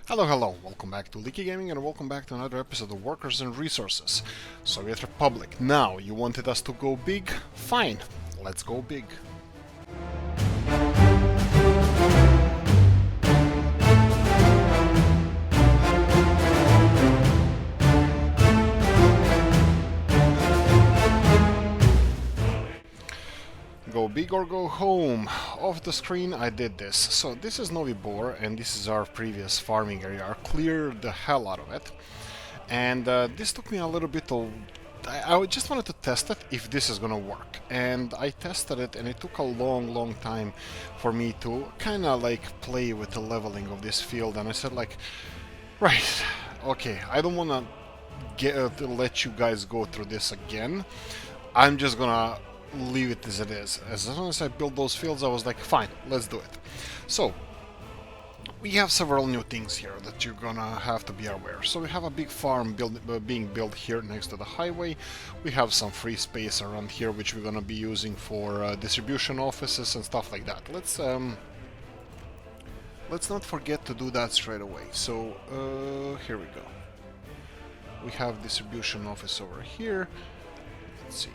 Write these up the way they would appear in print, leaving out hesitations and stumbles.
Hello, welcome back to Oolykee Gaming and welcome back to another episode of Workers and Resources. Soviet Republic. Now, you wanted us to go big? Fine, let's go big. Go big or go home. Off the screen I did this. So this is Novi Bor and this is our previous farming area. I cleared the hell out of it. And this took me a little bit of... I just wanted to test it if this is gonna work. And I tested it and it took a long time for me to kinda like play with the leveling of this field. And I said like, right, okay, I don't wanna let you guys go through this again. I'm just gonna leave it as it is. As soon as I built those fields, I was like, fine, let's do it. So, we have several new things here that you're gonna have to be aware. So we have a big farm being built here next to the highway. We have some free space around here which we're gonna be using for distribution offices and stuff like that. Let's not forget to do that straight away. So here we go. We have distribution office over here. Let's see.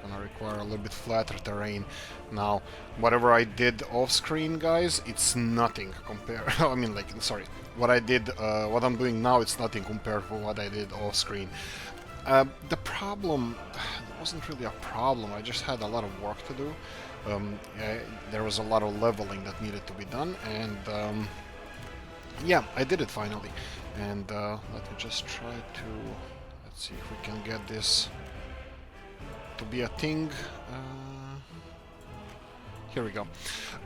Gonna require a little bit flatter terrain. Now, whatever I did off screen, guys, it's nothing compared. I mean, like, sorry, what I did, what I'm doing now, it's nothing compared to what I did off screen. The problem, it wasn't really a problem. I just had a lot of work to do. There was a lot of leveling that needed to be done, and yeah, I did it finally. And let me just try to, let's see if we can get this to be a thing. Here we go.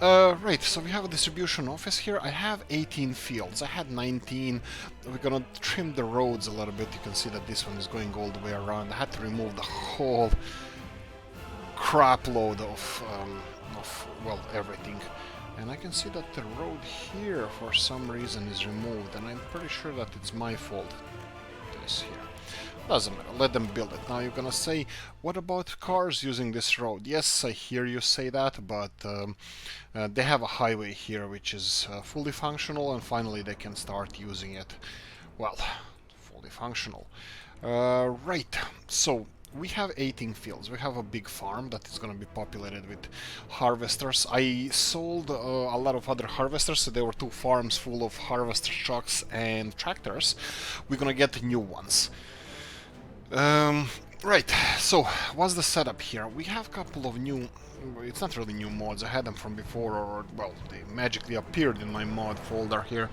Right, so we have a distribution office here. I have 18 fields. I had 19. We're gonna trim the roads a little bit. You can see that this one is going all the way around. I had to remove the whole crap load of well, everything. And I can see that the road here, for some reason, is removed. And I'm pretty sure that it's my fault. This here. Doesn't matter, let them build it. Now you're gonna say, what about cars using this road? Yes, I hear you say that, but they have a highway here which is fully functional, and finally they can start using it. Well, fully functional. Right, so we have 18 fields. We have a big farm that is going to be populated with harvesters. I sold a lot of other harvesters, so there were 2 farms full of harvester trucks and tractors. We're going to get new ones. Right, so what's the setup here? We have a couple of new, it's not really new mods, I had them from before, or well, they magically appeared in my mod folder here.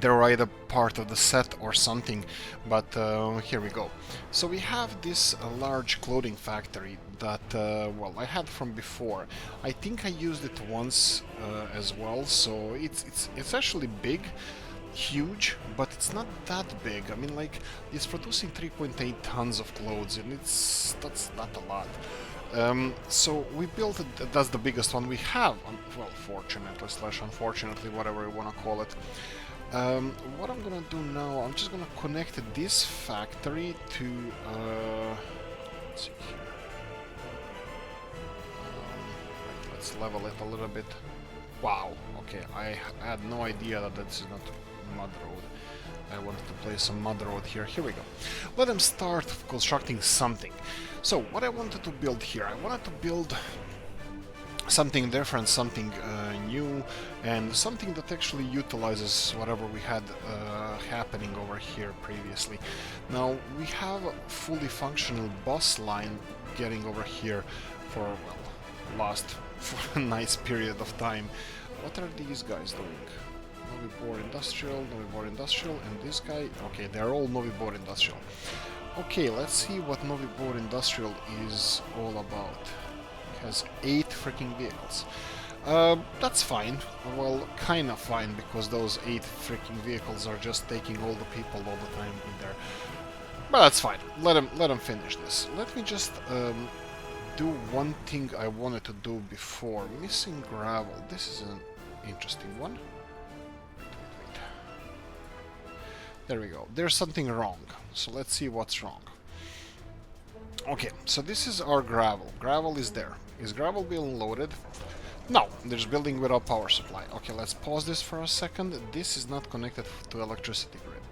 They're either part of the set or something, but here we go. So we have this large clothing factory that, well, I had from before. I think I used it once as well, so it's actually big. Huge, but it's not that big. I mean, like, it's producing 3.8 tons of clothes, and that's not a lot. So we built it. That's the biggest one we have. Well, fortunately / unfortunately, whatever you want to call it. What I'm gonna do now, I'm just gonna connect this factory to. Let's see here. Right, let's level it a little bit. Wow. Okay, I had no idea that this is not mud road. I wanted to place some mud road here. Here we go. Let them start constructing something. So what I wanted to build here, I wanted to build something different, something new, and something that actually utilizes whatever we had happening over here previously. Now we have a fully functional bus line getting over here for, well, last for a nice period of time. What are these guys doing? Novi Bor Industrial, and this guy. Okay, they're all Novi Bor Industrial. Okay, let's see what Novi Bor Industrial is all about. It has 8 freaking vehicles. That's fine. Well, kind of fine, because those 8 freaking vehicles are just taking all the people all the time in there. But that's fine. Let them finish this. Let me just do one thing I wanted to do before. Missing gravel. This is an interesting one. Wait. There we go. There's something wrong. So let's see what's wrong. Okay, so this is our gravel. Gravel is there. Is gravel being loaded? No, there's building without power supply. Okay, let's pause this for a second. This is not connected to electricity grid.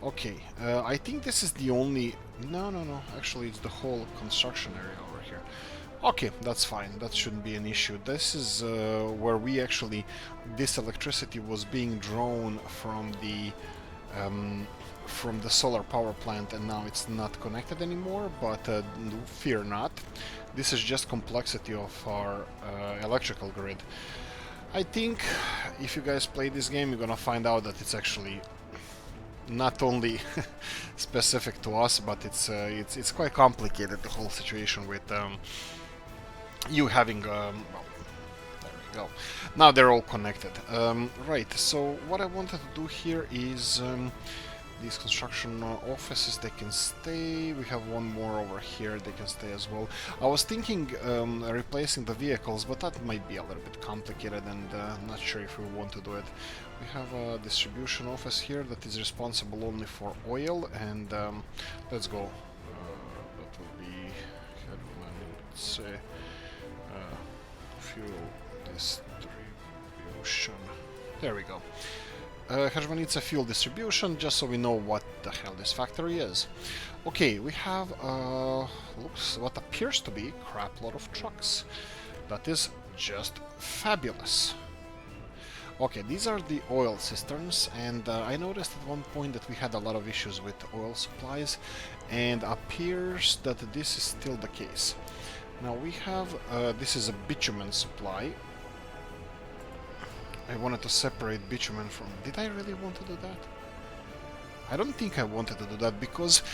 Okay, I think this is the only... No, no, no. Actually, it's the whole construction area over here. Okay, that's fine. That shouldn't be an issue. This is where we actually... This electricity was being drawn from the solar power plant, and now it's not connected anymore, but fear not. This is just complexity of our electrical grid. I think if you guys play this game, you're gonna find out that it's actually not only specific to us, but it's quite complicated, the whole situation with you having well, there we go. Now they're all connected. Right, so what I wanted to do here is these construction offices, they can stay. We have one more over here, they can stay as well. I was thinking replacing the vehicles, but that might be a little bit complicated, and not sure if we want to do it. We have a distribution office here that is responsible only for oil, and let's go. That will be, let's say, fuel distribution. There we go. Hermanica fuel distribution, just so we know what the hell this factory is. Okay, we have looks what appears to be a crap load of trucks. That is just fabulous. Okay, these are the oil cisterns, and I noticed at one point that we had a lot of issues with oil supplies, and appears that this is still the case. Now we have this is a bitumen supply. I wanted to separate bitumen from... Did I really want to do that? I don't think I wanted to do that, because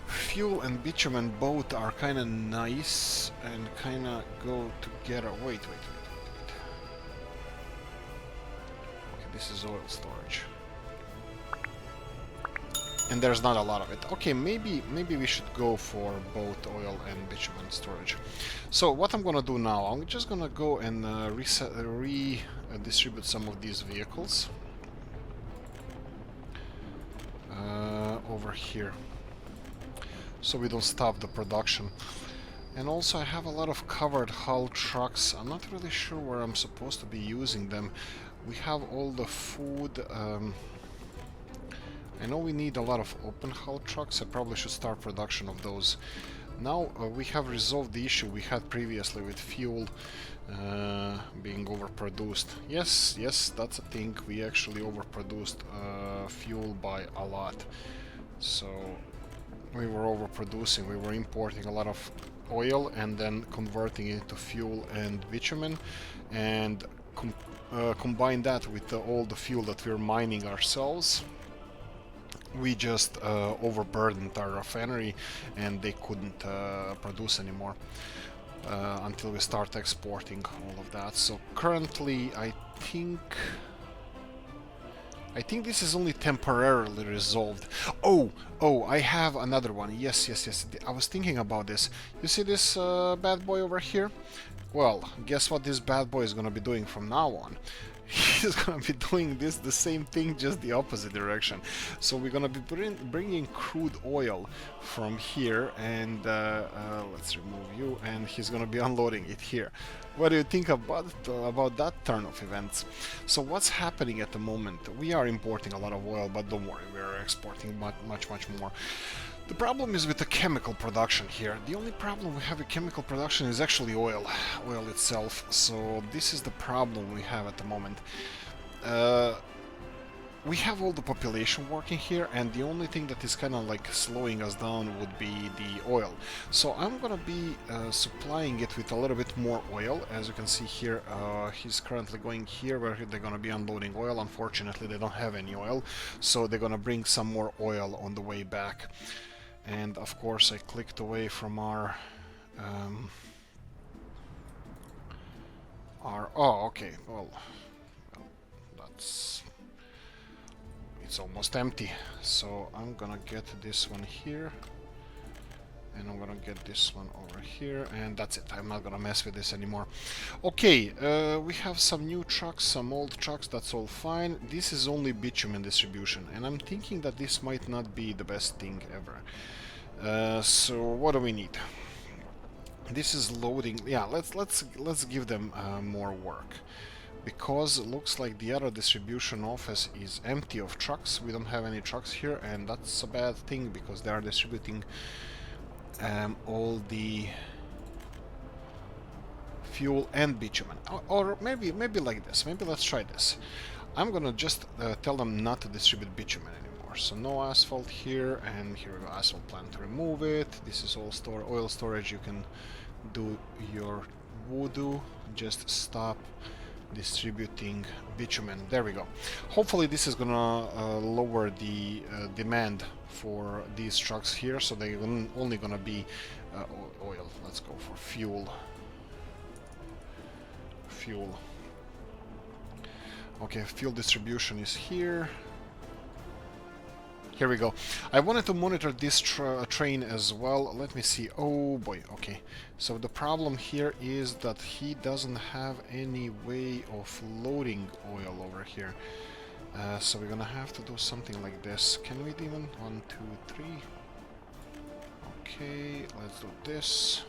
fuel and bitumen both are kind of nice and kind of go together. Wait. Okay, this is oil storage. And there's not a lot of it. Okay, maybe we should go for both oil and bitumen storage. So what I'm gonna do now, I'm just gonna go and redistribute some of these vehicles over here, so we don't stop the production. And also I have a lot of covered hull trucks. I'm not really sure where I'm supposed to be using them. We have all the food. I know we need a lot of open hull trucks. I probably should start production of those. Now we have resolved the issue we had previously with fuel being overproduced. Yes, that's a thing. We actually overproduced fuel by a lot. So we were overproducing. We were importing a lot of oil and then converting it to fuel and bitumen, and combine that with all the fuel that we're mining ourselves. We just overburdened our refinery, and they couldn't produce anymore until we start exporting all of that. So currently I think this is only temporarily resolved. Oh, I have another one. Yes. I was thinking about this. You see this bad boy over here? Well, guess what this bad boy is gonna be doing from now on? He's gonna be doing the same thing, just the opposite direction. So we're gonna be bringing crude oil from here, and let's remove you, and he's gonna be unloading it here. What do you think about that turn of events? So what's happening at the moment? We are importing a lot of oil, but don't worry, we're exporting much more. The problem is with the chemical production here. The only problem we have with chemical production is actually oil itself. So this is the problem we have at the moment. We have all the population working here, and the only thing that is kind of like slowing us down would be the oil. So I'm gonna be supplying it with a little bit more oil. As you can see here, he's currently going here where they're gonna be unloading oil. Unfortunately, they don't have any oil, so they're gonna bring some more oil on the way back. And of course I clicked away from our oh, okay, well, it's almost empty. So I'm gonna get this one here, and I'm gonna get this one over here, and that's it. I'm not gonna mess with this anymore. Okay, we have some new trucks, some old trucks, that's all fine. This is only bitumen distribution, and I'm thinking that this might not be the best thing ever. So what do we need? This is loading. Yeah, let's give them more work, because it looks like the other distribution office is empty of trucks. We don't have any trucks here, and that's a bad thing because they are distributing all the fuel and bitumen. Or maybe like this. Maybe let's try this. I'm gonna just tell them not to distribute bitumen anymore. So no asphalt here, and here we go, asphalt plant to remove it. This is all oil storage. You can do your voodoo. Just stop distributing bitumen. There we go. Hopefully this is gonna lower the demand for these trucks here, so they're only gonna be oil. Let's go for fuel. Fuel. Okay, fuel distribution is here. Here we go. I wanted to monitor this train as well. Let me see. Oh boy, okay. So the problem here is that he doesn't have any way of loading oil over here. So we're gonna have to do something like this. Can we even? 1, 2, 3. Okay, let's do this.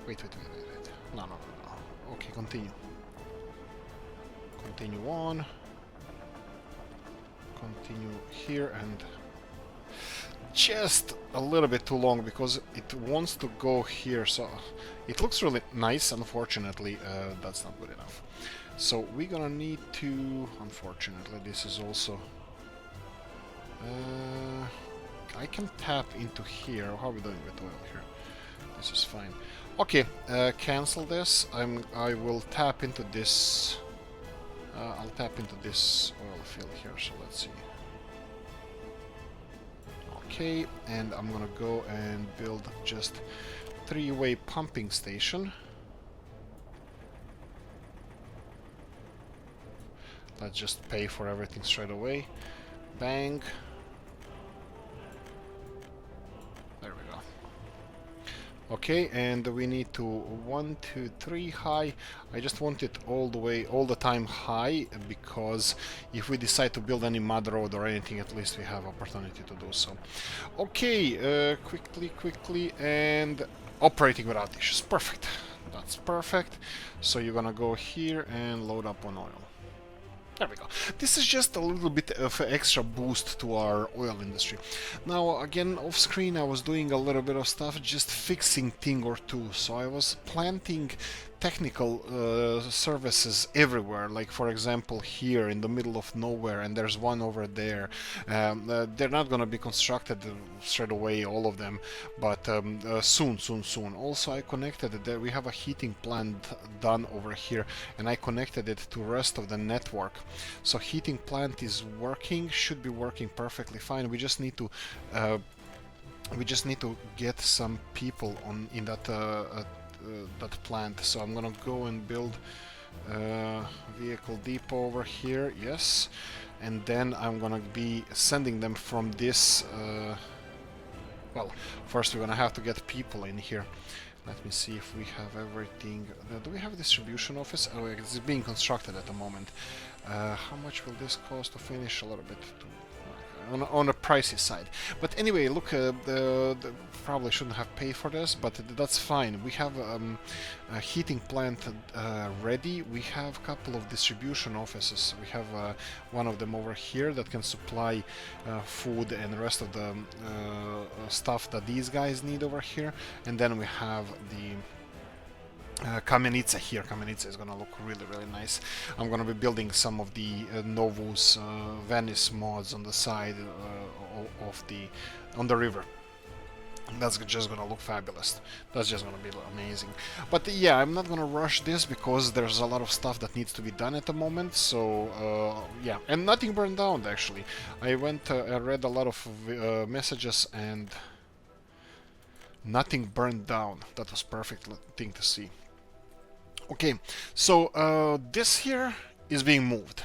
Wait. No. Okay, continue. Continue on. Continue here, and just a little bit too long because it wants to go here, so it looks really nice. Unfortunately, that's not good enough. So we're gonna need to, unfortunately, this is also I can tap into here. How are we doing with oil here? This is fine. Okay, cancel this. I will tap into this. I'll tap into this oil field here, so let's see. Okay, and I'm gonna go and build just 3-way pumping station. Let's just pay for everything straight away. Bang. There we go. Okay, and we need to 1, 2, 3 high. I just want it all the way, all the time high, because if we decide to build any mud road or anything, at least we have opportunity to do so. Okay, quickly, and operating without issues. Perfect. That's perfect. So you're gonna go here and load up on oil. There we go. This is just a little bit of an extra boost to our oil industry. Now, again, off screen I was doing a little bit of stuff, just fixing thing or two. So I was planting technical services everywhere, like for example here in the middle of nowhere, and there's one over there. They're not gonna be constructed straight away, all of them, but soon. Also, I connected that we have a heating plant done over here, and I connected it to rest of the network. So heating plant is working, should be working perfectly fine. We just need to get some people on in that that plant. So I'm gonna go and build vehicle depot over here, yes, and then I'm gonna be sending them from this well, first we're gonna have to get people in here. Let me see if we have everything. Do we have a distribution office? Oh, it's being constructed at the moment. How much will this cost to finish? A little bit on a pricey side. But anyway, look, probably shouldn't have paid for this, but that's fine. We have a heating plant ready. We have a couple of distribution offices. We have one of them over here that can supply food and the rest of the stuff that these guys need over here. And then we have the Kamenica here. Kamenica is gonna look really nice. I'm gonna be building some of the Novus Venice mods on the side of on the river. That's just gonna look fabulous. That's just gonna be amazing. But yeah, I'm not gonna rush this because there's a lot of stuff that needs to be done at the moment. So yeah, and nothing burned down actually. I went I read a lot of messages and nothing burned down. That was perfect thing to see. Okay, so this here is being moved.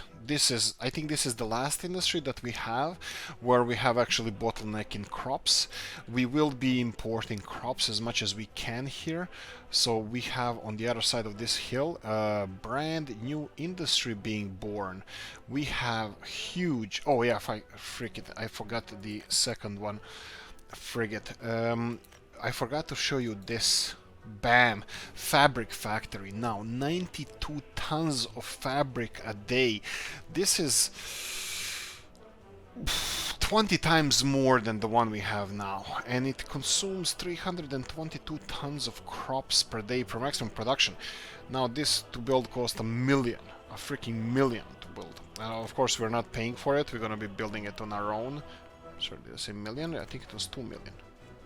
I think this is the last industry that we have where we have actually bottlenecking crops. We will be importing crops as much as we can here. So we have on the other side of this hill a brand new industry being born. We have huge, oh yeah, I forgot the second one, frigate. I forgot to show you this. Bam! Fabric factory. Now 92 tons of fabric a day. This is 20 times more than the one we have now, and it consumes 322 tons of crops per day per maximum production. Now this to build cost a freaking million to build. Of course we're not paying for it, we're gonna be building it on our own. Sorry, did I say million? I think it was 2 million.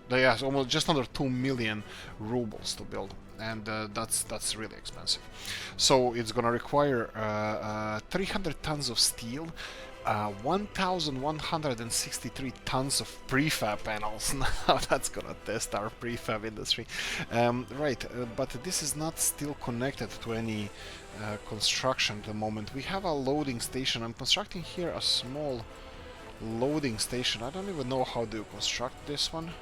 Yeah, almost just under 2 million rubles to build, and that's really expensive. So it's gonna require 300 tons of steel, 1,163 tons of prefab panels. Now that's gonna test our prefab industry. Right, but this is not still connected to any construction at the moment. We have a loading station. I'm constructing here a small loading station. I don't even know how to construct this one.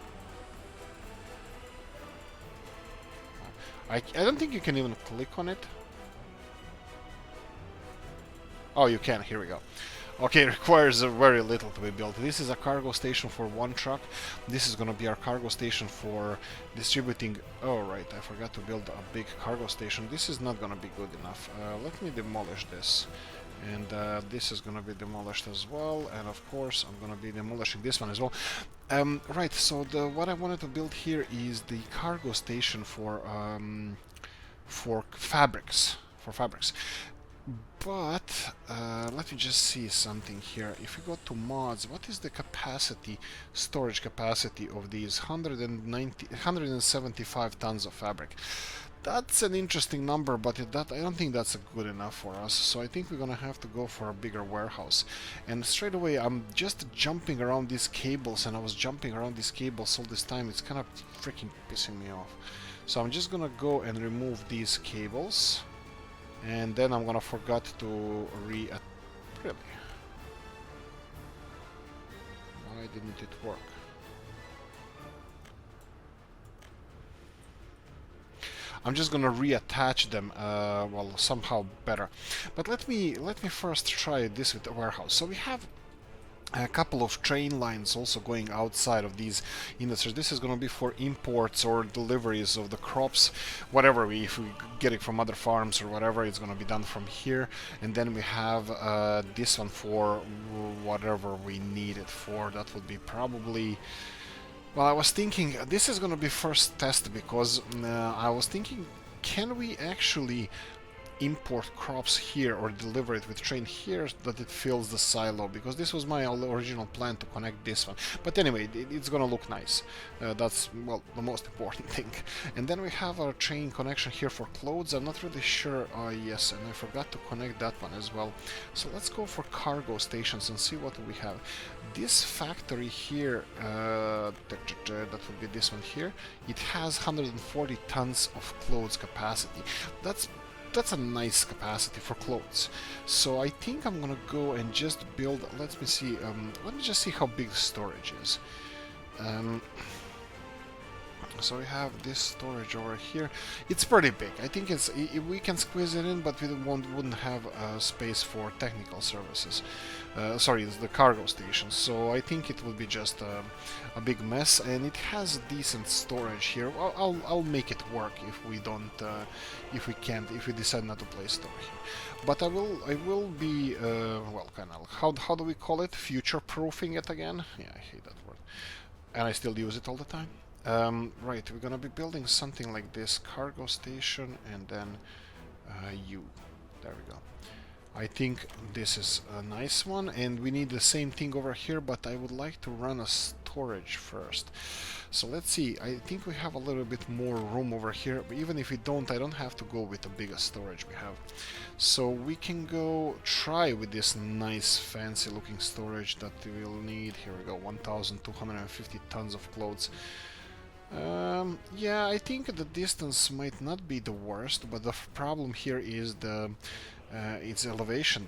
I don't think you can even click on it. Oh, you can. Here we go. Okay, it requires very little to be built. This is a cargo station for one truck. This is gonna be our cargo station for distributing... Oh, right, I forgot to build a big cargo station. This is not gonna be good enough. Let me demolish this. And this is gonna be demolished as well. And of course, I'm gonna be demolishing this one as well. Right, so what I wanted to build here is the cargo station for fabrics. But let me just see something here. If we go to mods, what is the capacity, storage capacity of these 175 tons of fabric? That's an interesting number, but I don't think that's good enough for us. So I think we're gonna have to go for a bigger warehouse. And straight away, I'm just jumping around these cables, and I was jumping around these cables all this time. It's kind of freaking pissing me off. So I'm just gonna go and remove these cables. And then I'm gonna forget to really? Why didn't it work? I'm just gonna reattach them, well, somehow better. But let me first try this with the warehouse. So we have a couple of train lines also going outside of these industries. This is going to be for imports or deliveries of the crops, whatever if we get it from other farms or whatever, it's going to be done from here. And then we have this one for whatever we need it for. That would be probably... Well, I was thinking this is going to be first test, because I was thinking, can we actually import crops here or deliver it with train here that it fills the silo, because this was my original plan to connect this one. But anyway, it's gonna look nice. That's, well, the most important thing. And then we have our train connection here for clothes. I'm not really sure. Yes, and I forgot to connect that one as well. So let's go for cargo stations and see what we have. This factory here, that would be this one here, it has 140 tons of clothes capacity. That's a nice capacity for clothes. So I think I'm gonna go and just build, let me see just see how big the storage is. So we have this storage over here. It's pretty big. I think we can squeeze it in, but we wouldn't have space for technical services. Sorry, it's the cargo station. So I think it will be just a big mess, and it has decent storage here. I'll make it work if we don't, if we decide not to place store here. But I will be well, kind of, how do we call it? Future-proofing it again? Yeah, I hate that word, and I still use it all the time. Right, we're gonna be building something like this, cargo station, and then there we go. I think this is a nice one, and we need the same thing over here, but I would like to run a storage first. So let's see, I think we have a little bit more room over here, but even if we don't, I don't have to go with the biggest storage we have. So we can go try with this nice fancy looking storage that we will need. Here we go, 1,250 tons of clothes. Yeah, I think the distance might not be the worst, but the problem here is the its elevation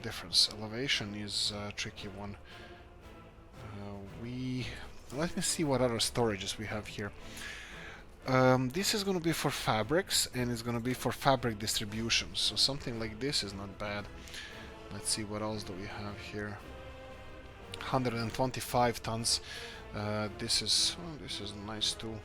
difference. Elevation is a tricky one. Let me see what other storages we have here. This is going to be for fabrics, and it's going to be for fabric distribution, so something like this is not bad. Let's see, what else do we have here. 125 tons. This is nice too.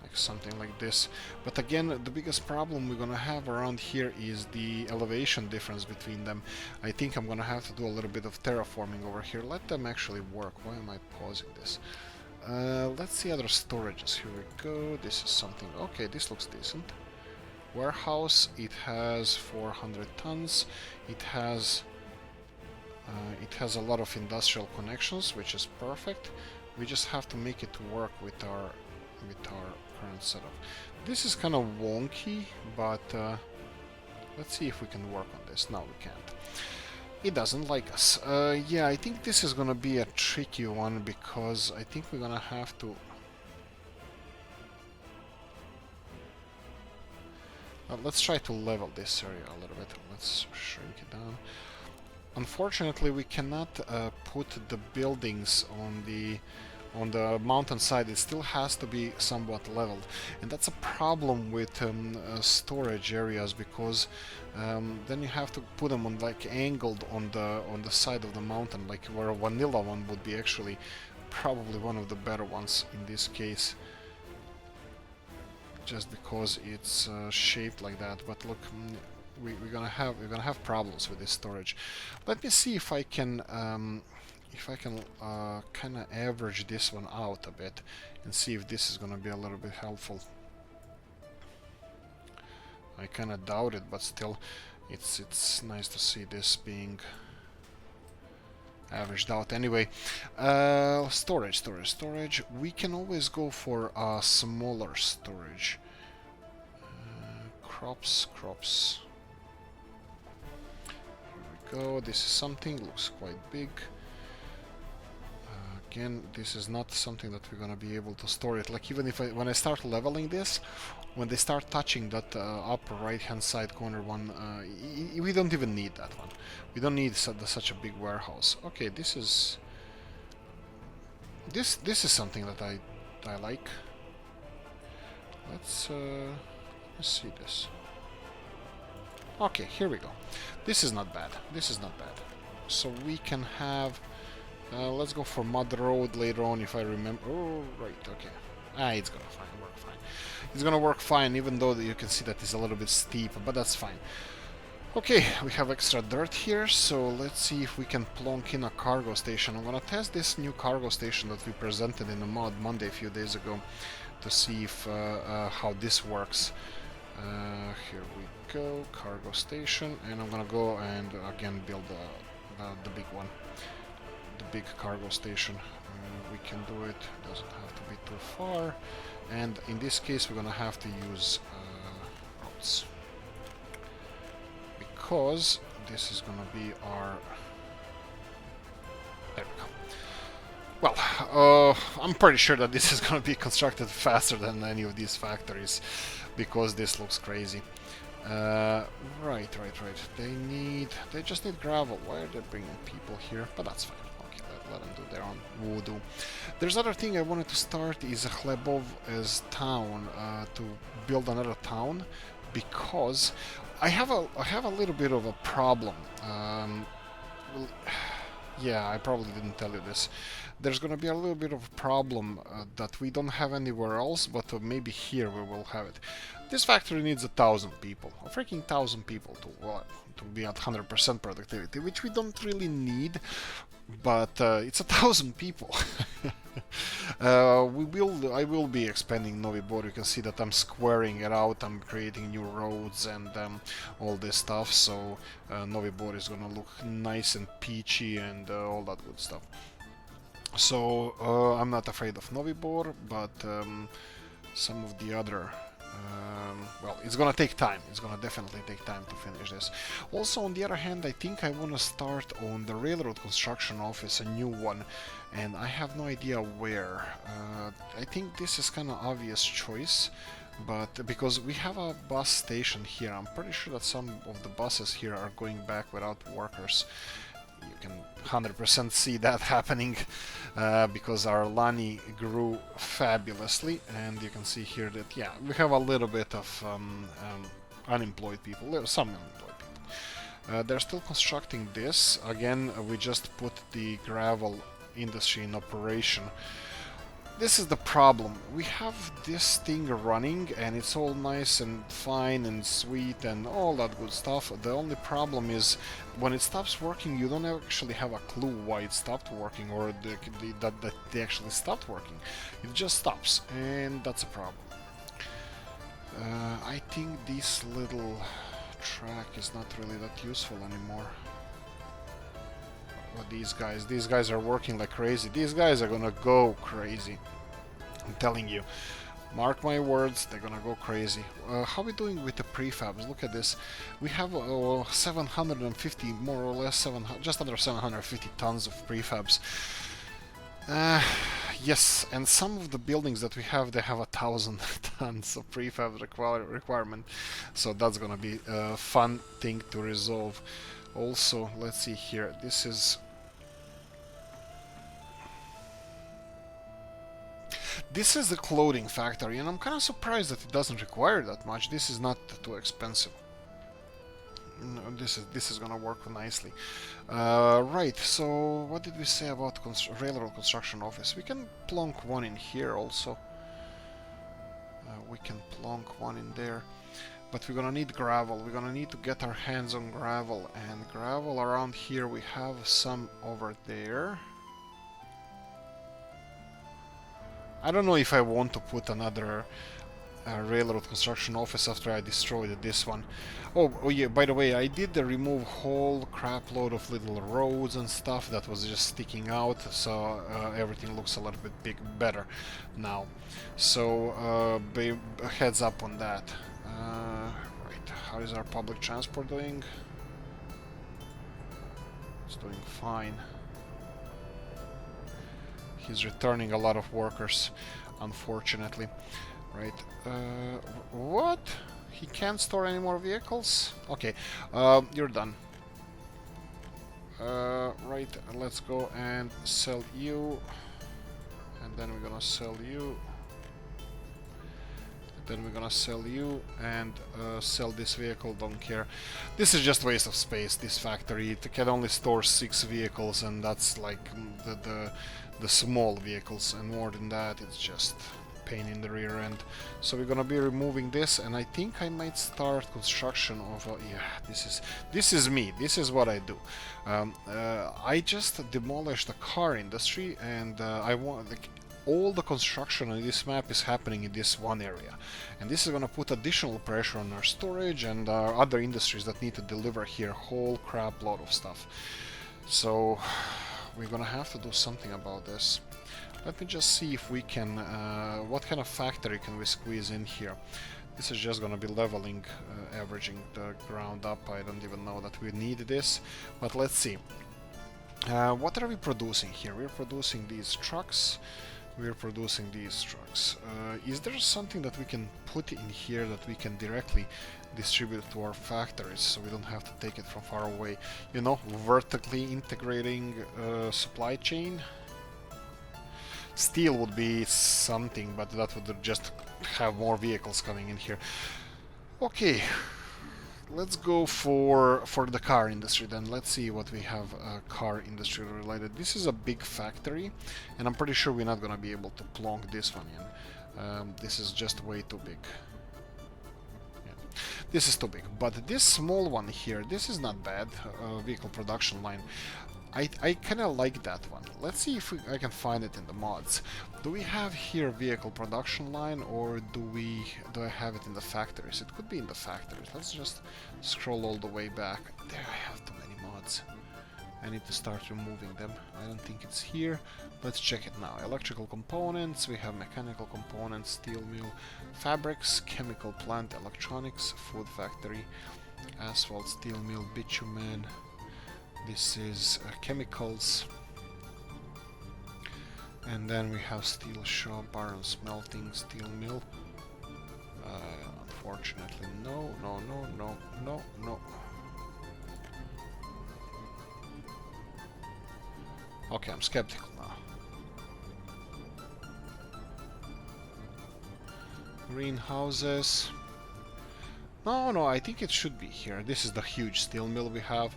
like something like this. But again, the biggest problem we're gonna have around here is the elevation difference between them. I think I'm gonna have to do a little bit of terraforming over here. Let them actually work. Why am I pausing this? Let's see other storages. Here we go. This is something. Okay, this looks decent. Warehouse. It has 400 tons. It has a lot of industrial connections, which is perfect. We just have to make it work with our current setup. This is kind of wonky, but let's see if we can work on this. No, we can't. It doesn't like us. Yeah, I think this is gonna be a tricky one because I think we're gonna have to... let's try to level this area a little bit. Let's shrink it down. Unfortunately, we cannot put the buildings on the mountainside. It still has to be somewhat leveled, and that's a problem with storage areas, because then you have to put them on like angled on the side of the mountain, like where a vanilla one would be actually probably one of the better ones in this case, just because it's shaped like that. But look, we're gonna have problems with this storage. Let me see if I can kind of average this one out a bit and see if this is gonna be a little bit helpful. I kind of doubt it, but still, it's nice to see this being averaged out. Anyway, storage. We can always go for a smaller storage. Crops. Here we go. This is something, looks quite big. Again, this is not something that we're gonna be able to store it. Like, even if when I start leveling this, when they start touching that upper right hand side corner one, we don't even need that one. We don't need such a big warehouse. Okay, this is something that I like. Let's see this. Okay, here we go. This is not bad. So we can have... let's go for mud road later on, if I remember. Oh, right, okay. It's gonna work fine. It's gonna work fine, even though you can see that it's a little bit steep, but that's fine. Okay, we have extra dirt here, so let's see if we can plonk in a cargo station. I'm gonna test this new cargo station that we presented in the Mod Monday a few days ago to see if how this works. Here we go, cargo station, and I'm gonna go and again build the big one. The big cargo station. We can do it, doesn't have to be too far, and in this case we're gonna have to use roads, because this is gonna be our... there we go. Well, I'm pretty sure that this is gonna be constructed faster than any of these factories, because this looks crazy. Right. They just need gravel. Why are they bringing people here? But that's fine. Okay, let them do their own voodoo. There's another thing I wanted to start is Chlebov as town, to build another town, because I have a little bit of a problem. Well, yeah, I probably didn't tell you this. There's gonna be a little bit of a problem that we don't have anywhere else, but maybe here we will have it. This factory needs 1,000 people, a freaking 1,000 people to be at 100% productivity, which we don't really need, but it's 1,000 people. I will be expanding Novi Bor. You can see that I'm squaring it out, I'm creating new roads and all this stuff, so Novi Bor is gonna look nice and peachy and all that good stuff. So I'm not afraid of Novi Bor, but some of the other... well, it's gonna take time. It's gonna definitely take time to finish this. Also, on the other hand, I think I wanna start on the railroad construction office, a new one, and I have no idea where. I think this is kind of obvious choice, but because we have a bus station here, I'm pretty sure that some of the buses here are going back without workers. You can 100% see that happening because our Lani grew fabulously, and you can see here that, yeah, we have a little bit of unemployed people, some unemployed people. They're still constructing this. Again, we just put the gravel industry in operation. This is the problem. We have this thing running and it's all nice and fine and sweet and all that good stuff. The only problem is when it stops working, you don't actually have a clue why it stopped working or that they actually stopped working. It just stops, and that's a problem. I think this little track is not really that useful anymore. But these guys are working like crazy. These guys are gonna go crazy. I'm telling you. Mark my words, they're gonna go crazy. How are we doing with the prefabs? Look at this. We have 750, more or less, just under 750 tons of prefabs. Yes, and some of the buildings that we have, they have 1,000 tons of prefab requirement. So that's gonna be a fun thing to resolve. Also, let's see here. This is the clothing factory, and I'm kind of surprised that it doesn't require that much. This is not too expensive. No, this is gonna work nicely. Right. So what did we say about railroad construction office? We can plonk one in here also. We can plonk one in there. But we're gonna need gravel. We're gonna need to get our hands on gravel. And gravel around here, we have some over there. I don't know if I want to put another railroad construction office after I destroyed this one. Oh yeah, by the way, I did remove whole crap load of little roads and stuff that was just sticking out, so everything looks a little bit better now. So heads up on that. Right, how is our public transport doing? It's doing fine. He's returning a lot of workers, unfortunately. Right, what? He can't store any more vehicles? Okay, you're done. Right, let's go and sell you. And then we're gonna sell you. Then we're gonna sell you and sell this vehicle, don't care. This is just waste of space, this factory. It can only store 6 vehicles, and that's like the small vehicles, and more than that it's just pain in the rear end. So we're gonna be removing this, and I think I might start construction of yeah, this is me, this is what I do. I just demolished the car industry, and I want all the construction on this map is happening in this one area, and this is going to put additional pressure on our storage and our other industries that need to deliver here whole crap load of stuff. So we're going to have to do something about this. Let me just see if we can what kind of factory can we squeeze in here. This is just going to be leveling, averaging the ground up. I don't even know that we need this, but let's see. What are we producing here? We're producing these trucks. We're producing these trucks. Is there something that we can put in here that we can directly distribute to our factories so we don't have to take it from far away? You know, vertically integrating supply chain. Steel would be something, but that would just have more vehicles coming in here. Okay. Let's go for the car industry then. Let's see what we have car industry related. This is a big factory, and I'm pretty sure we're not gonna be able to plonk this one in. This is just way too big. Yeah. This is too big, but this small one here, this is not bad. Vehicle production line. I kind of like that one. Let's see if I can find it in the mods. Do we have here vehicle production line, or do I have it in the factories? It could be in the factories. Let's just scroll all the way back. There, I have too many mods. I need to start removing them. I don't think it's here. Let's check it now. Electrical components, we have mechanical components, steel mill, fabrics, chemical plant, electronics, food factory, asphalt, steel mill, bitumen. This is chemicals, and then we have steel shop, iron smelting, steel mill. Unfortunately, no. Okay, I'm skeptical now. Greenhouses. No, I think it should be here. This is the huge steel mill we have.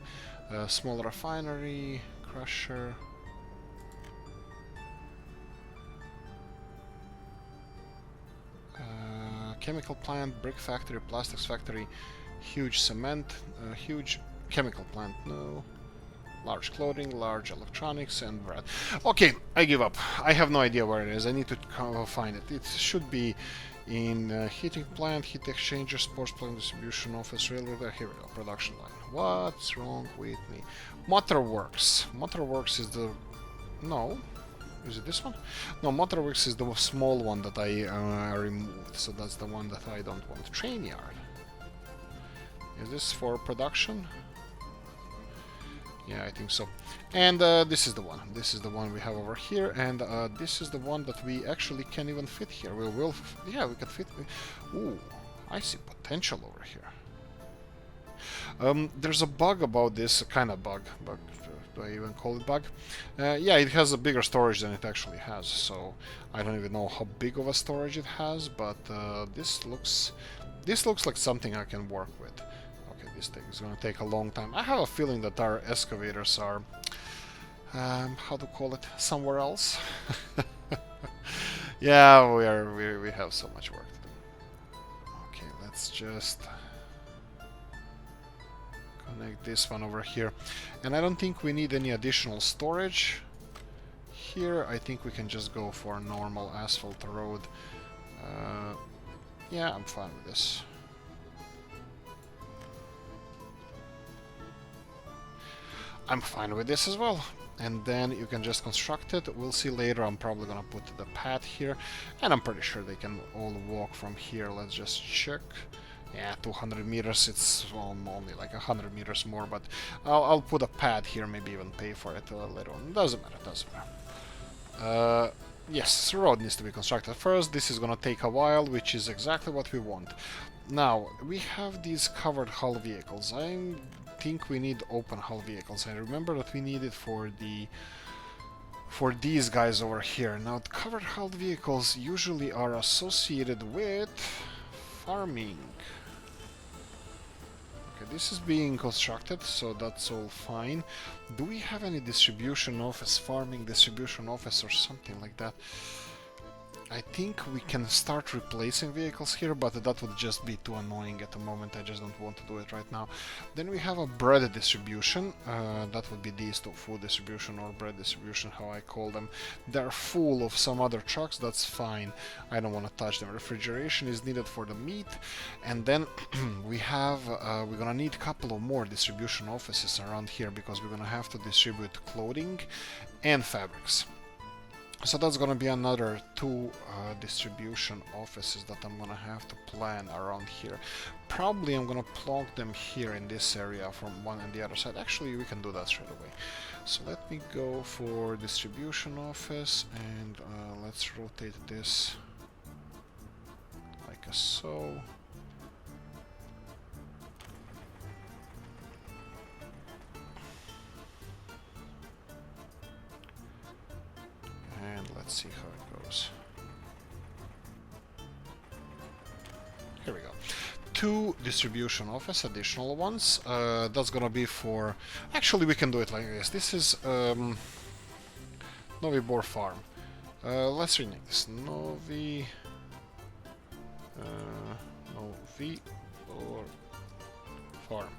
Small refinery, crusher. chemical plant, brick factory, plastics factory, huge cement, huge chemical plant, no. Large clothing, large electronics, and bread. Okay, I give up. I have no idea where it is. I need to find it. It should be in heating plant, heat exchanger, sports plant, distribution office, railway. Here we go, production line. What's wrong with me? Motorworks. Motorworks is the... No. Is it this one? No, Motorworks is the small one that I removed. So that's the one that I don't want. Train yard. Is this for production? Yeah, I think so. And this is the one. This is the one we have over here, and this is the one that we actually can't even fit here. Yeah, we can fit. Ooh, I see potential over here. There's a bug about this, kind of bug. Do I even call it bug? Yeah, it has a bigger storage than it actually has. So I don't even know how big of a storage it has, but this looks like something I can work with. This thing is going to take a long time. I have a feeling that our excavators are, how to call it, somewhere else. Yeah, we have so much work to do. Okay, let's just connect this one over here. And I don't think we need any additional storage here. I think we can just go for a normal asphalt road. Yeah, I'm fine with this. I'm fine with this as well. And then you can just construct it. We'll see later. I'm probably gonna put the path here, and I'm pretty sure they can all walk from here. Let's just check. Yeah, 200 meters. It's only like 100 meters more, but I'll put a pad here. Maybe even pay for it later on. Doesn't matter. Doesn't matter. Yes, the road needs to be constructed first. This is gonna take a while, which is exactly what we want. Now we have these covered hull vehicles. I think we need open hull vehicles. I remember that we need it for these guys over here. Now the covered hull vehicles usually are associated with farming. Okay, this is being constructed, so that's all fine. Do we have any distribution office, farming distribution office or something like that? I think we can start replacing vehicles here, but that would just be too annoying at the moment. I just don't want to do it right now. Then we have a bread distribution. That would be these two, food distribution or bread distribution, how I call them. They're full of some other trucks, that's fine. I don't want to touch them. Refrigeration is needed for the meat. And then we're gonna need a couple of more distribution offices around here, because we're gonna have to distribute clothing and fabrics. So that's gonna be another 2 distribution offices that I'm gonna have to plan around here. Probably I'm gonna plonk them here in this area from one and the other side. Actually, we can do that straight away. So let me go for distribution office, and let's rotate this like so. And let's see how it goes. Here we go. 2 distribution office, additional ones. That's gonna be for... Actually, we can do it like this. This is Novi Bor Farm. Let's rename this. Novi Bor Farm.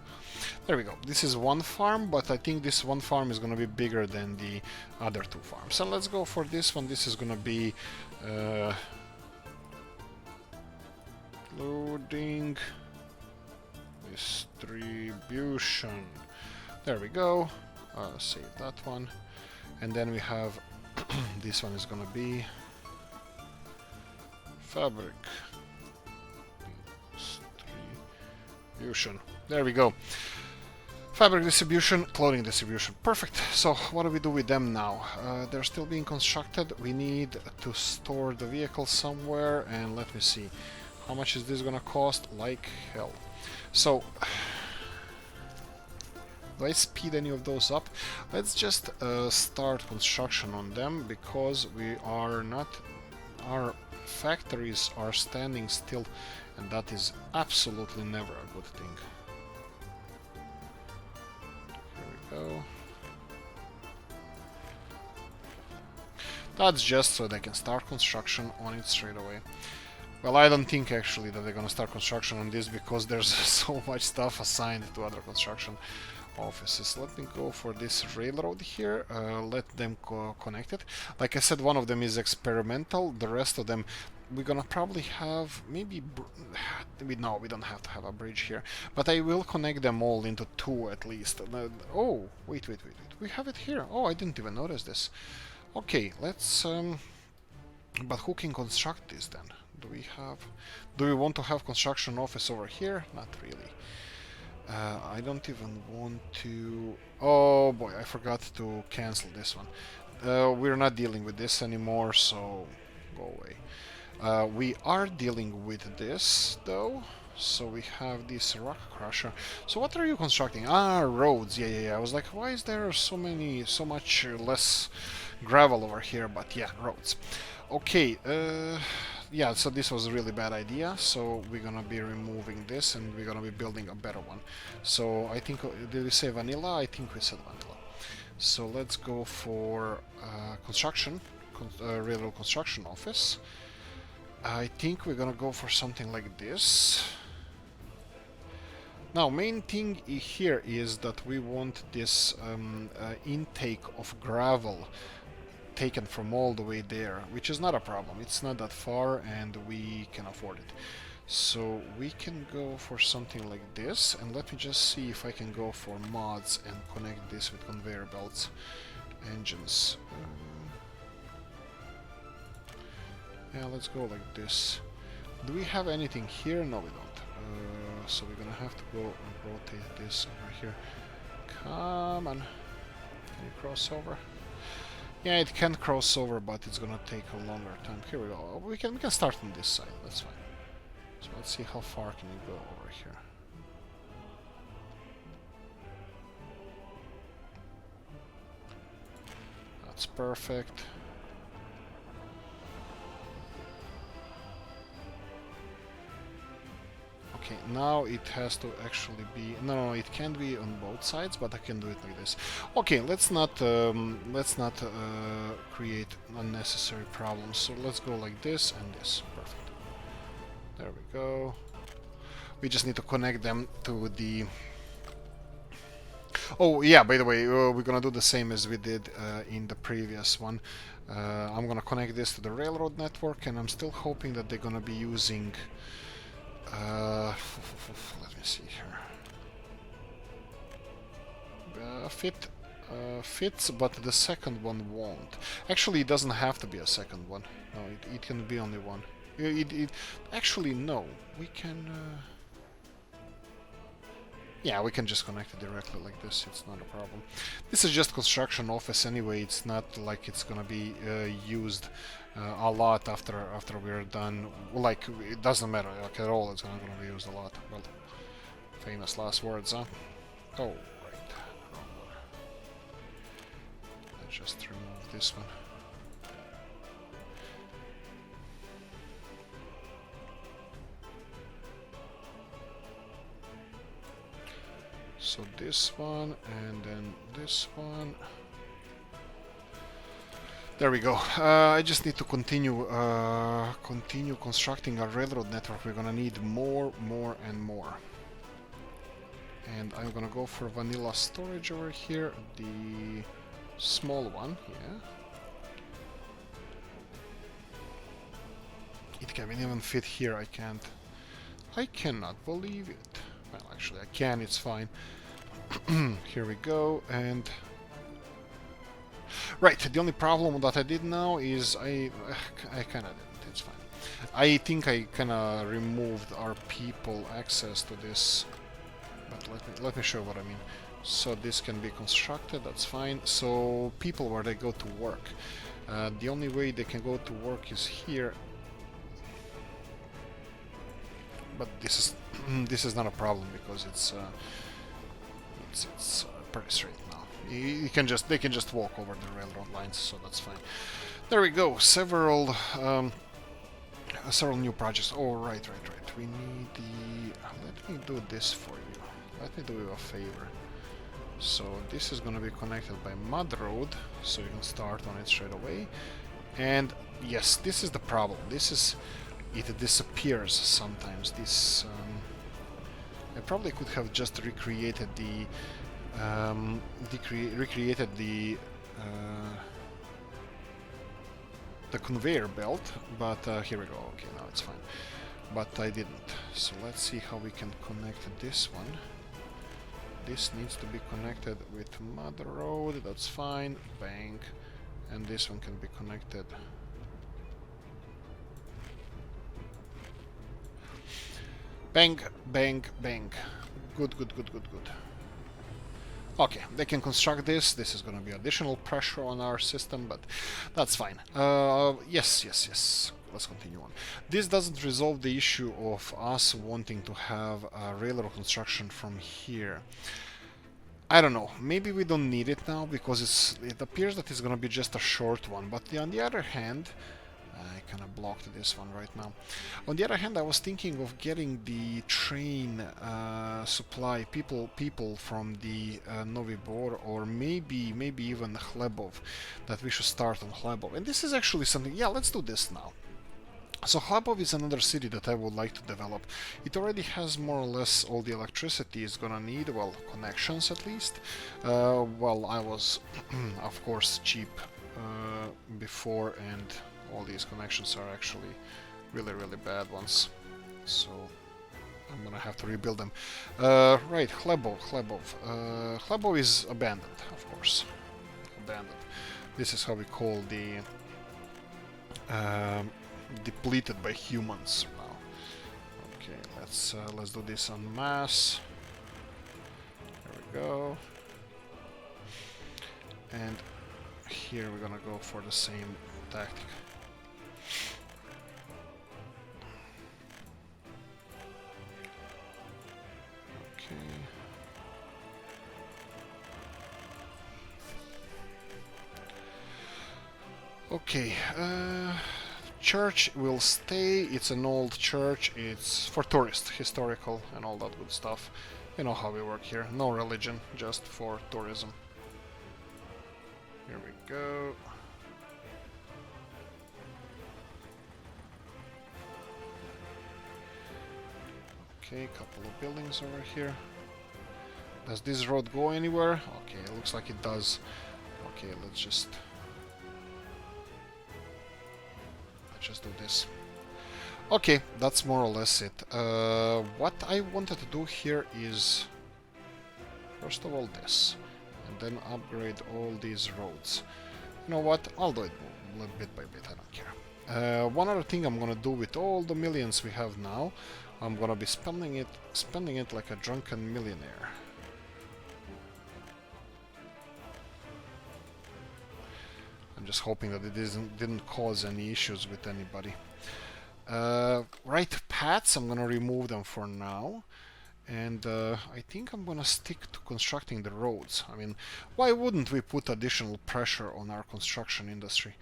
There we go. This is one farm, but I think this one farm is going to be bigger than the other 2 farms. So let's go for this one. This is going to be loading distribution. There we go. Save that one. And then we have this one is going to be fabric distribution. There we go. Fabric distribution, clothing distribution. Perfect. So what do we do with them now? They're still being constructed. We need to store the vehicle somewhere, and let me see. How much is this gonna cost? Like hell. So do I speed any of those up? Let's just start construction on them, because we are not... Our factories are standing still, and that is absolutely never a good thing. Go. That's just so they can start construction on it straight away. Well, I don't think actually that they're gonna start construction on this because there's so much stuff assigned to other construction offices. Let me go for this railroad here. Let them connect it. Like I said, one of them is experimental. The rest of them we're gonna probably have maybe no, we don't have to have a bridge here, but I will connect them all into two at least. Oh, wait, we have it here. Oh, I didn't even notice this. Okay, let's but who can construct this then? Do we want to have construction office over here? Not really. I don't even want to... Oh boy, I forgot to cancel this one. We're not dealing with this anymore, so go away. We are dealing with this though, so we have this rock crusher. So what are you constructing? Ah, roads. Yeah. I was like, why is there so much less gravel over here? But yeah, roads. Okay, yeah, so this was a really bad idea, so we're gonna be removing this and we're gonna be building a better one. So I think, did we say vanilla? I think we said vanilla. So let's go for construction, railroad construction office. I think we're gonna go for something like this. Now, main thing here is that we want this intake of gravel taken from all the way there, which is not a problem. It's not that far and we can afford it. So we can go for something like this, and let me just see if I can go for mods and connect this with conveyor belts, engines. Yeah, let's go like this. Do we have anything here? No, we don't. So we're gonna have to go and rotate this over here. Come on. Can you cross over? Yeah, it can cross over, but it's gonna take a longer time. Here we go. We can start on this side. That's fine. So let's see how far can you go over here. That's perfect. Okay, now it has to actually be... No, it can be on both sides, but I can do it like this. Okay, let's not create unnecessary problems. So let's go like this and this. Perfect. There we go. We just need to connect them to the... Oh, yeah, by the way, we're gonna do the same as we did in the previous one. I'm gonna connect this to the railroad network, and I'm still hoping that they're gonna be using... let me see here. Fits, but the second one won't. Actually, it doesn't have to be a second one. No, it can be only one. Actually, no. We can... Yeah, we can just connect it directly like this. It's not a problem. This is just construction office anyway. It's not like it's gonna be used a lot after we're done. Like, it doesn't matter like, at all. It's not gonna be used a lot. Well, famous last words, huh? Oh, right. Wrong one. Let's just remove this one. So this one, and then this one. There we go. I just need to continue constructing our railroad network. We're gonna need more, and more. And I'm gonna go for vanilla storage over here, the small one, yeah. It can even fit here. I cannot believe it. Well, actually, I can. It's fine. Here we go, and right. The only problem that I did now is I kind of didn't. It's fine. I think I kind of removed our people access to this, but let me show what I mean. So this can be constructed. That's fine. So people where they go to work. The only way they can go to work is here. But this is this is not a problem because it's pretty straight now. They can just walk over the railroad lines, so that's fine. There we go. Several new projects. Oh, right. We need the... let me do this for you. Let me do you a favor. So this is going to be connected by mud road, so you can start on it straight away. And yes, this is the problem. This is it disappears sometimes. This I probably could have just recreated the conveyor belt, but here we go. Okay, now it's fine. But I didn't. So let's see how we can connect this one. This needs to be connected with Mother Road. That's fine. Bang. And this one can be connected. Bang, bang, bang. Good, good, good, good, good. Okay, they can construct this. This is going to be additional pressure on our system, but that's fine. Yes, yes, yes. Let's continue on. This doesn't resolve the issue of us wanting to have a railroad construction from here. I don't know. Maybe we don't need it now because it appears that it's going to be just a short one. But on the other hand, I kind of blocked this one right now. On the other hand, I was thinking of getting the train supply people from the Novi Bor, or maybe even Chlebov, that we should start on Chlebov. And this is actually something. Yeah, let's do this now. So Chlebov is another city that I would like to develop. It already has more or less all the electricity it's gonna need, well, connections at least. Well, I was, of course, cheap before, and all these connections are actually really, really bad ones. So I'm gonna have to rebuild them. Right, Chlebov. Chlebov is abandoned, of course. Abandoned. This is how we call the depleted by humans now. Okay, let's do this en masse. There we go. And here we're gonna go for the same tactic. Okay. Church will stay. It's an old church. It's for tourists, historical, and all that good stuff. You know how we work here. No religion, just for tourism. Here we go. Okay, couple of buildings over here. Does this road go anywhere? Okay, it looks like it does. Okay, let's just do this. Okay, that's more or less it. What I wanted to do here is, first of all, this, and then upgrade all these roads. You know what? I'll do it bit by bit. I don't care. One other thing I'm gonna do with all the millions we have now, I'm gonna be spending it like a drunken millionaire. I'm just hoping that it didn't cause any issues with anybody. Right paths, I'm gonna remove them for now. And I think I'm gonna stick to constructing the roads. I mean, why wouldn't we put additional pressure on our construction industry?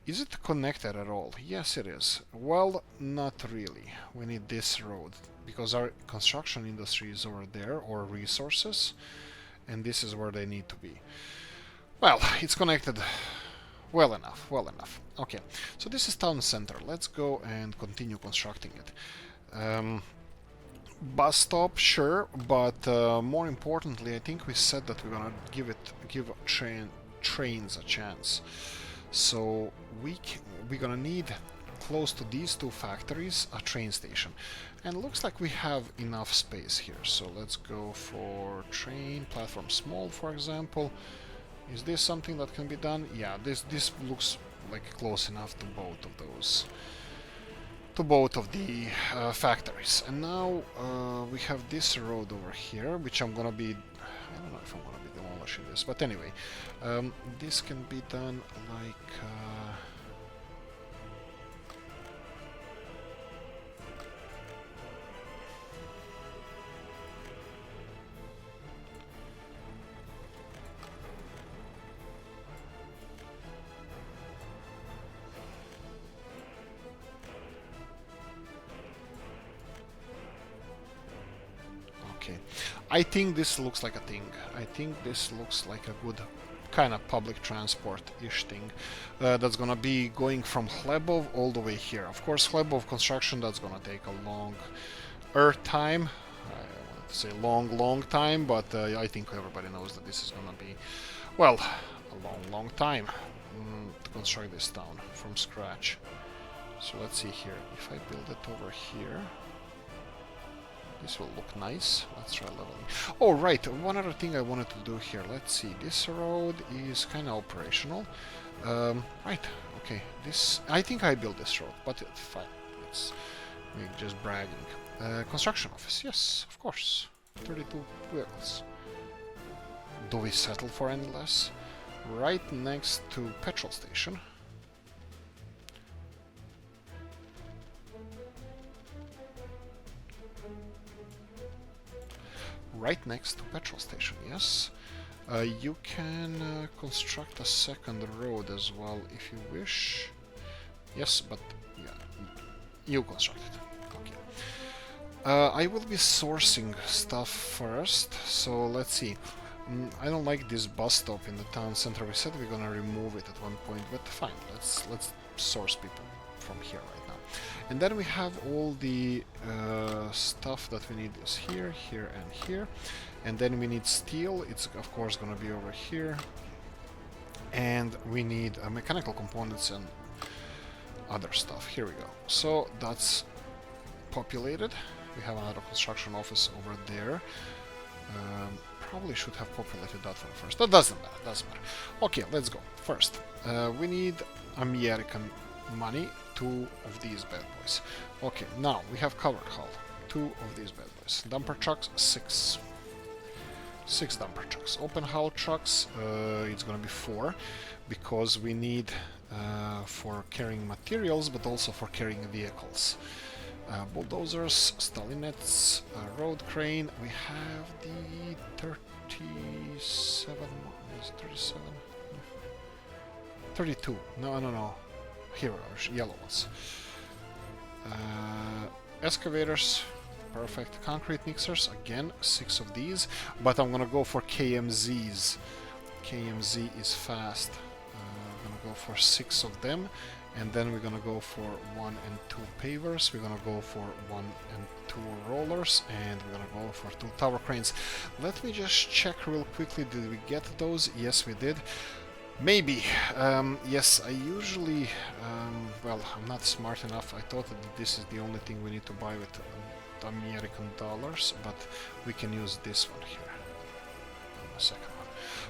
Is it connected at all? Yes, it is. Well, not really. We need this road, because our construction industry is over there, or resources, and this is where they need to be. Well, it's connected well enough, well enough. Okay, so this is town center. Let's go and continue constructing it. Bus stop, sure, but more importantly, I think we said that we're gonna give trains a chance. So we're gonna need, close to these two factories, a train station, and looks like we have enough space here. So let's go for train platform small, for example. Is this something that can be done? Yeah, this looks like close enough to both of those, to both of the factories. And now we have this road over here, which I'm gonna be, I don't know if I'm gonna be demolishing this, but anyway, this can be done like okay. I think this looks like a thing. I think this looks like a good kind of public transport-ish thing. That's gonna be going from Chlebov all the way here. Of course, Chlebov construction, that's gonna take a long time. I want to say long time, but I think everybody knows that this is gonna be, well, a long time to construct this town from scratch. So let's see here. If I build it over here, this will look nice. Let's try leveling. Oh, right. One other thing I wanted to do here. Let's see. This road is kind of operational. Right. Okay. This. I think I built this road, but it's fine. It's me just bragging. Construction office. Yes, of course. 32 vehicles. Do we settle for any less? Right next to petrol station. Right next to petrol station, yes. You can construct a second road as well if you wish. Yes, but yeah, you construct it. Okay. I will be sourcing stuff first, so let's see. I don't like this bus stop in the town center. We said we're gonna remove it at one point, but fine. Let's source people from here right now. And then we have all the stuff that we need is here, here, and here. And then we need steel. It's of course gonna be over here. And we need mechanical components and other stuff. Here we go. So that's populated. We have another construction office over there. Probably should have populated that one first. That doesn't matter. Okay, let's go. First, we need American money. 2 of these bad boys. Okay, now we have covered hull. 2 of these bad boys. Dumper trucks, 6. 6 dumper trucks. Open hull trucks, it's gonna be 4, because we need for carrying materials, but also for carrying vehicles. Bulldozers, Stalinets, road crane. We have the 37. Is it 37? 32. No. Here are yellow ones. Excavators. Perfect. Concrete mixers. Again, 6 of these. But I'm gonna go for KMZs. KMZ is fast. I'm gonna go for 6 of them. And then we're gonna go for 1 and 2 pavers. We're gonna go for 1 and 2 rollers, and we're gonna go for 2 tower cranes. Let me just check real quickly. Did we get those? Yes, we did. Maybe. Yes, I usually... well, I'm not smart enough. I thought that this is the only thing we need to buy with American dollars, but we can use this one here. The second one.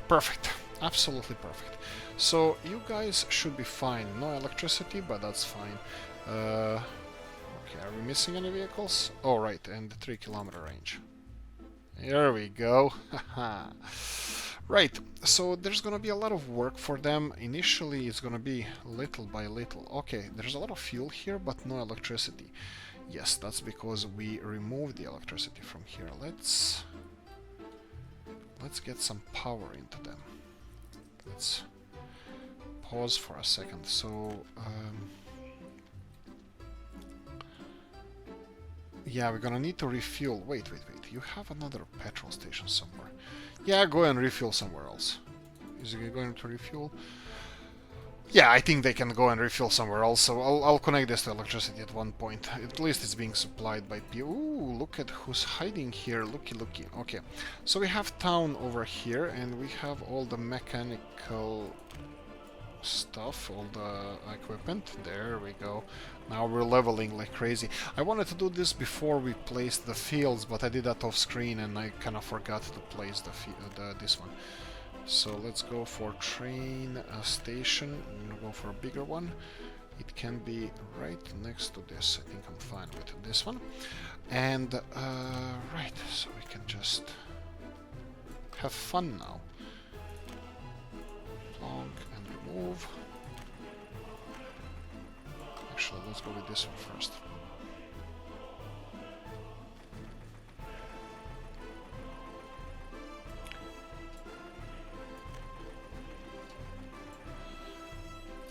Perfect. Absolutely perfect. So you guys should be fine. No electricity, but that's fine. Okay, are we missing any vehicles? Oh, right, and the 3-kilometer range. Here we go. Right, so there's gonna be a lot of work for them. Initially, it's gonna be little by little. Okay, there's a lot of fuel here, but no electricity. Yes, that's because we removed the electricity from here. Let's get some power into them. Let's pause for a second. So, yeah, we're gonna need to refuel. Wait. You have another petrol station somewhere. Yeah, go and refuel somewhere else. Is it going to refuel? Yeah, I think they can go and refuel somewhere else. So I'll connect this to electricity at one point. At least it's being supplied by people. Ooh, look at who's hiding here. Looky. Okay, so we have town over here, and we have all the mechanical stuff, all the equipment. There we go. Now we're leveling like crazy. I wanted to do this before we placed the fields, but I did that off screen and I kind of forgot to place this one. So let's go for train station. I'm gonna go for a bigger one. It can be right next to this. I think I'm fine with this one. And right, so we can just have fun now. Plonk and remove. Actually, let's go with this one first.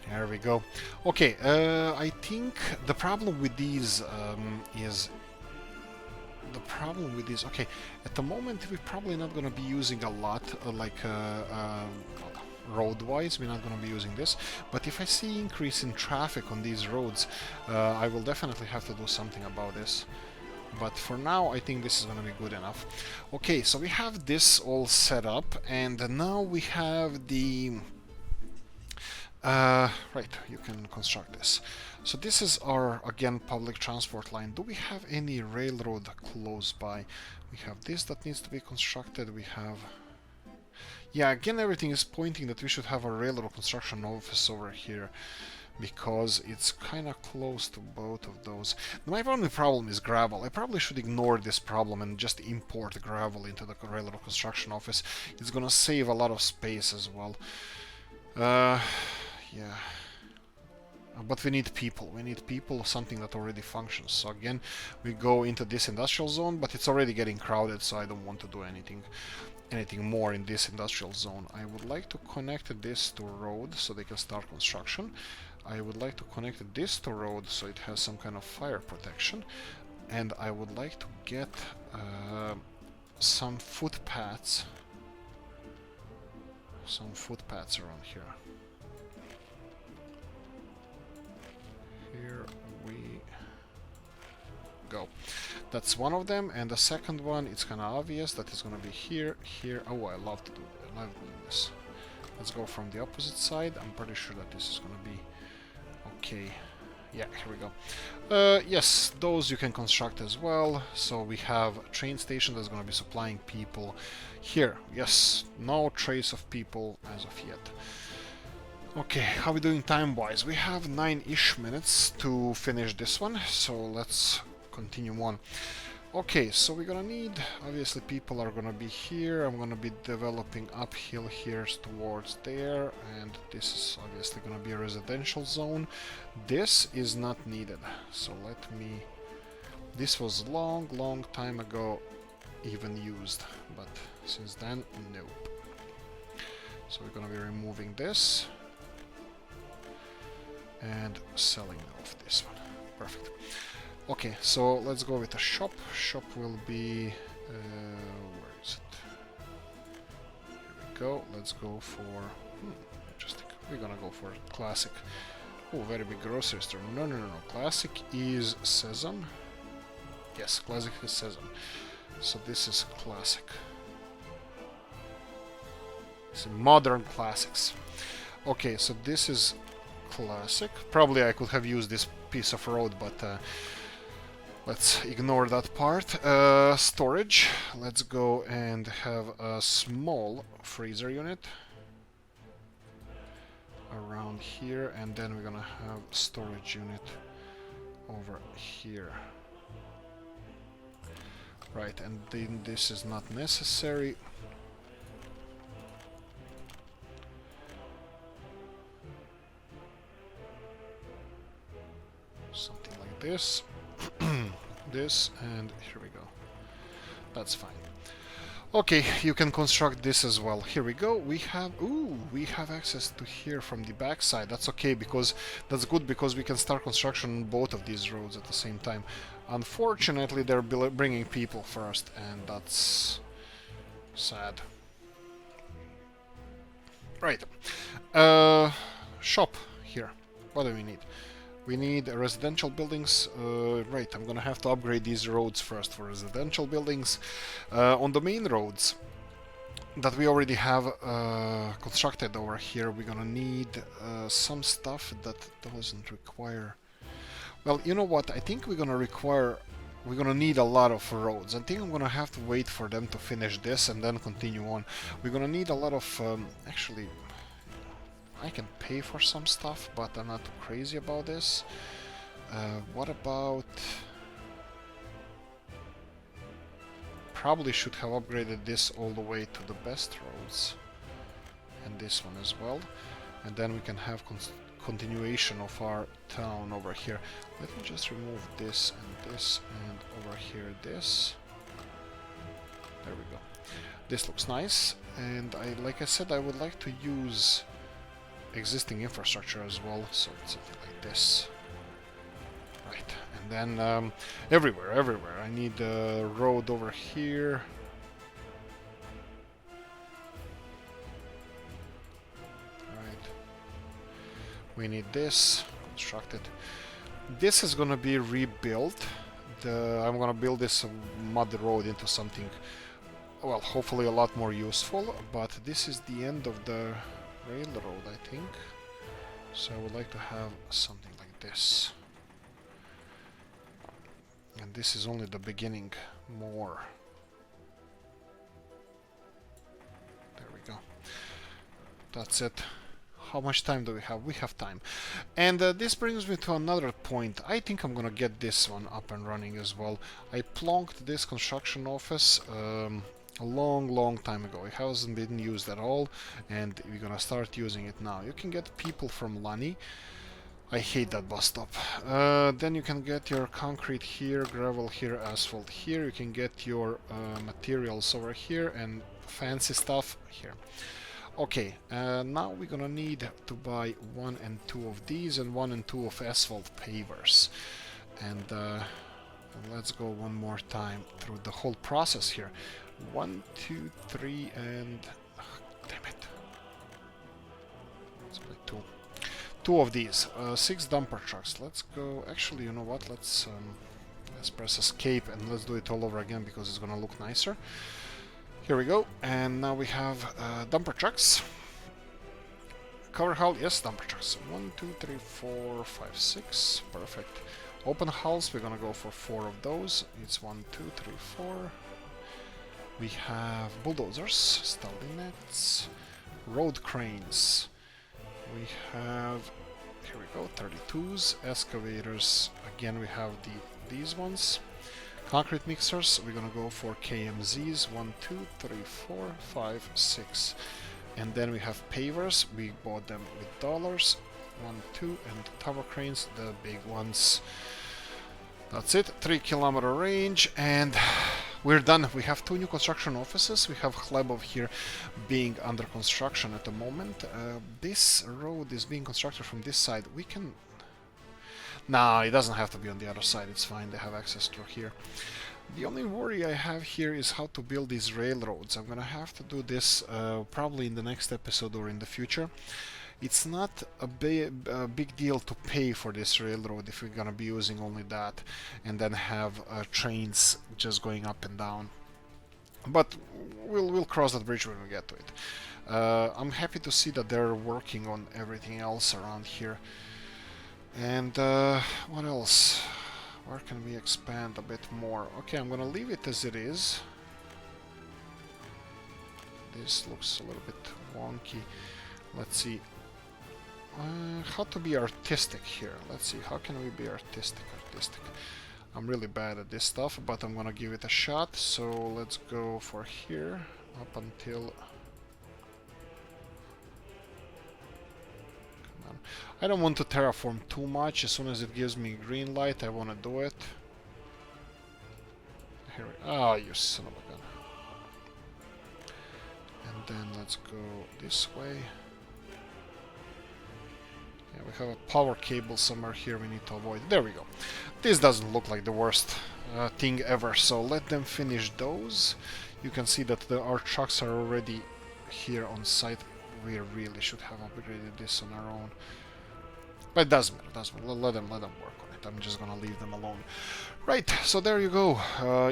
There we go. Okay, I think the problem with these is... The problem with these... Okay, at the moment we're probably not going to be using a lot, road-wise. We're not going to be using this. But if I see increase in traffic on these roads, I will definitely have to do something about this. But for now, I think this is going to be good enough. Okay, so we have this all set up, and now we have the... right, you can construct this. So this is our, again, public transport line. Do we have any railroad close by? We have this that needs to be constructed. We have... Yeah, again, everything is pointing that we should have a railroad construction office over here, because it's kind of close to both of those. My only problem is gravel. I probably should ignore this problem and just import gravel into the railroad construction office. It's gonna save a lot of space as well. Yeah. But we need people. We need people, something that already functions. So again, we go into this industrial zone, but it's already getting crowded, so I don't want to do anything more in this industrial zone. I would like to connect this to road so they can start construction. I would like to connect this to road so it has some kind of fire protection. And I would like to get some footpaths. Some footpaths around here. Here we go. That's one of them, and the second one, it's kind of obvious that it's going to be here, here. Oh, I love doing this. Let's go from the opposite side. I'm pretty sure that this is going to be okay. Yeah, here we go. Yes, those you can construct as well. So we have a train station that's going to be supplying people here. Yes, no trace of people as of yet. Okay, how are we doing time-wise? We have 9-ish minutes to finish this one, so let's continue on. Okay, so we're gonna need, obviously people are gonna be here. I'm gonna be developing uphill here towards there, and this is obviously gonna be a residential zone. This is not needed, so let me... This was long time ago even used, but since then, nope. So we're gonna be removing this and selling off this one. Perfect. Okay, so let's go with a shop. Shop will be... where is it? Here we go. Let's go for... interesting. We're gonna go for classic. Oh, very big grocery store. No. Classic is Sesame. Yes, classic is Sesame. So this is classic. It's modern classics. Okay, so this is classic. Probably I could have used this piece of road, but let's ignore that part. Storage. Let's go and have a small freezer unit around here, and then we're gonna have storage unit over here. Right, and then this is not necessary. Something like this. This, and here we go. That's fine. Okay, you can construct this as well. Here we go. We have access to here from the back side. That's okay, because that's good, because we can start construction on both of these roads at the same time. Unfortunately, they're bringing people first, and that's sad. Right. Shop here. What do we need? We need residential buildings. Right, I'm gonna have to upgrade these roads first for residential buildings. On the main roads that we already have constructed over here, we're gonna need some stuff that doesn't require... Well, you know what? I think we're gonna need a lot of roads. I think I'm gonna have to wait for them to finish this and then continue on. We're gonna need a lot of... actually... I can pay for some stuff, but I'm not too crazy about this. What about... Probably should have upgraded this all the way to the best roads. And this one as well. And then we can have continuation of our town over here. Let me just remove this and over here this. There we go. This looks nice. And like I said, I would like to use existing infrastructure as well, so it's something like this. Right, and then everywhere. I need a road over here. We need this. Construct it. This is gonna be rebuilt. I'm gonna build this mud road into something, well, hopefully a lot more useful. But this is the end of the railroad, I think. So I would like to have something like this. And this is only the beginning. More. There we go. That's it. How much time do we have? We have time. And this brings me to another point. I think I'm gonna get this one up and running as well. I plonked this construction office a long time ago. It hasn't been used at all, and we're gonna start using it now. You can get people from Lani. I hate that bus stop. Then you can get your concrete here, gravel here, asphalt here. You can get your materials over here and fancy stuff here. Okay, now we're gonna need to buy 1 and 2 of these and 1 and 2 of asphalt pavers. And let's go one more time through the whole process here. 1, 2, 3, and... oh, damn it. Let's play 2. 2 of these. 6 dumper trucks. Let's go... Actually, you know what? Let's press escape and let's do it all over again because it's gonna look nicer. Here we go. And now we have dumper trucks. Cover hull, yes, dumper trucks. 1, 2, 3, 4, 5, 6. Perfect. Open hulls, we're gonna go for 4 of those. It's 1, 2, 3, 4. We have bulldozers, stallinets, road cranes. We have, here we go, 32s, excavators. Again, we have these ones. Concrete mixers, we're gonna go for KMZs. 1, 2, 3, 4, 5, 6. And then we have pavers. We bought them with dollars. 1, 2, and tower cranes, the big ones. That's it. 3-kilometer range, and we're done. We have 2 new construction offices. We have Chlebov here being under construction at the moment. This road is being constructed from this side. We can... Nah, it doesn't have to be on the other side. It's fine. They have access through here. The only worry I have here is how to build these railroads. I'm gonna have to do this probably in the next episode or in the future. It's not a big deal to pay for this railroad if we're gonna be using only that and then have trains just going up and down. But we'll cross that bridge when we get to it. I'm happy to see that they're working on everything else around here. And what else? Where can we expand a bit more? Okay, I'm gonna leave it as it is. This looks a little bit wonky. Let's see. How to be artistic here? Let's see. How can we be artistic? I'm really bad at this stuff, but I'm gonna give it a shot. So let's go for here up until... I don't want to terraform too much. As soon as it gives me green light, I want to do it. Here we... Oh, you son of a gun. And then let's go this way. Yeah, we have a power cable somewhere here we need to avoid. There we go. This doesn't look like the worst thing ever, so let them finish those. You can see that our trucks are already here on site. We really should have upgraded this on our own. But it doesn't matter, let them work on it. I'm just gonna leave them alone. Right, so there you go.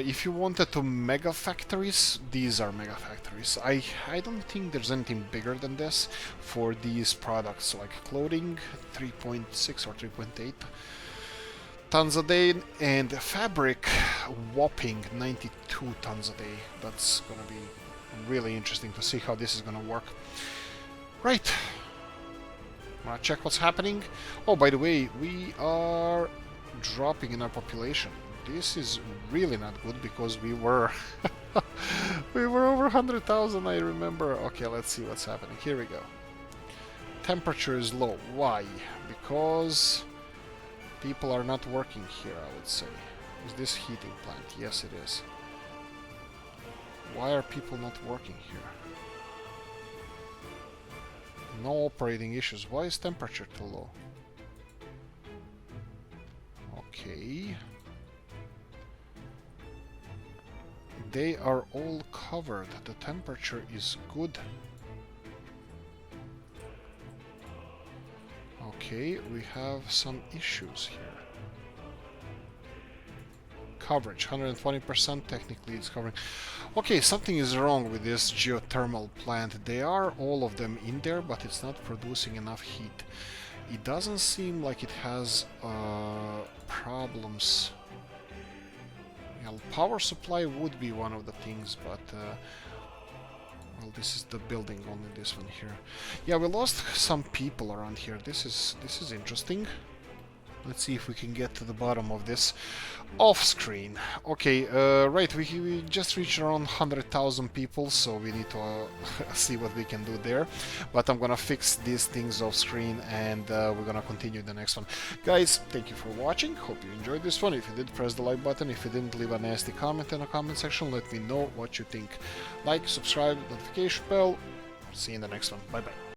If you wanted to mega factories, these are mega factories. I don't think there's anything bigger than this for these products, like clothing, 3.6 or 3.8 tons a day, and fabric, whopping 92 tons a day. That's gonna be really interesting to see how this is gonna work. Right. I'm gonna check what's happening. Oh, by the way, we are dropping in our population. This is really not good because we were we were over 100,000, I remember. Okay, let's see what's happening. Here we go. Temperature is low. Why? Because people are not working here, I would say. Is this heating plant? Yes, it is. Why are people not working here? No operating issues. Why is temperature too low? Okay. They are all covered. The temperature is good. Okay, we have some issues here. Coverage, 120%, technically it's covering. Okay, something is wrong with this geothermal plant. They are all of them in there, but it's not producing enough heat. It doesn't seem like it has problems. Well, power supply would be one of the things, but well, this is the building, only this one here. Yeah, we lost some people around here. This is interesting. Let's see if we can get to the bottom of this off screen. Okay, right, we just reached around 100,000 people, so we need to see what we can do there. But I'm gonna fix these things off screen, and we're gonna continue the next one. Guys, thank you for watching. Hope you enjoyed this one. If you did, press the like button. If you didn't, leave a nasty comment in the comment section. Let me know what you think. Like, subscribe, notification bell. See you in the next one. Bye bye.